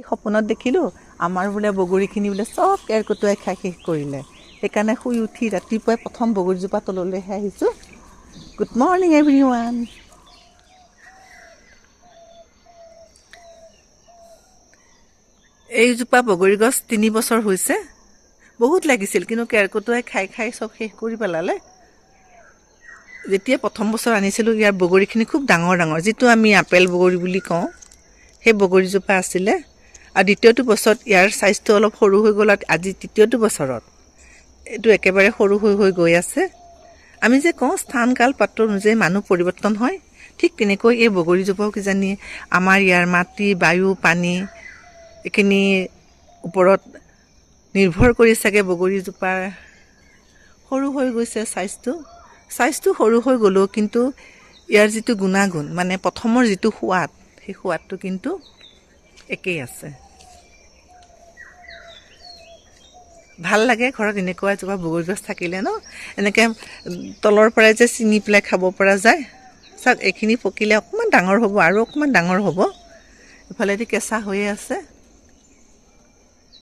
সপোনত দেখিলোঁ আমাৰ বোলে বগৰীখিনি বোলে চব কেৰ্কেটুৱাই খাই শেষ কৰিলে। সেইকাৰণে শুই উঠি ৰাতিপুৱাই প্ৰথম বগৰীজোপা তললৈহে আহিছোঁ। Good morning everyone. এইজোপা বগৰী গছ 3 বছৰ হৈছে। বহুত লাগিছিল, কিন্তু কেৰ্কেটুৱাই খাই খাই চব শেষ কৰি পেলালে। যেতিয়া প্ৰথম বছৰ আনিছিলোঁ ইয়াৰ বগৰীখিনি খুব ডাঙৰ ডাঙৰ, যিটো আমি আপেল বগৰী বুলি কওঁ, সেই বগৰীজোপা আছিলে। আৰু দ্বিতীয়টো বছৰত ইয়াৰ চাইজটো অলপ সৰু হৈ গ'ল। আজি তৃতীয়টো বছৰত এইটো একেবাৰে সৰু হৈ হৈ গৈ আছে। আমি যে কওঁ স্থান কাল পাত্ৰ অনুযায়ী মানুহ পৰিৱৰ্তন হয়, ঠিক তেনেকৈ এই বগৰীজোপাও কিজানি আমাৰ ইয়াৰ মাটি, বায়ু, পানী এইখিনি ওপৰত নিৰ্ভৰ কৰি চাগে বগৰীজোপাৰ সৰু হৈ গৈছে চাইজটো সৰু হৈ গ'লেও কিন্তু ইয়াৰ যিটো গুণাগুণ, মানে প্ৰথমৰ যিটো সোৱাদ, সেই সোৱাদটো কিন্তু একেই আছে। ভাল লাগে ঘৰত এনেকুৱা এজোপা বগৰী গছ থাকিলে ন, এনেকৈ তলৰ পৰাই যে ছিঙি পেলাই খাব পৰা যায়। চাওক এইখিনি পকিলে অকণমান ডাঙৰ হ'ব আৰু অকণমান ডাঙৰ হ'ব। ইফালেদি কেঁচা হৈয়ে আছে।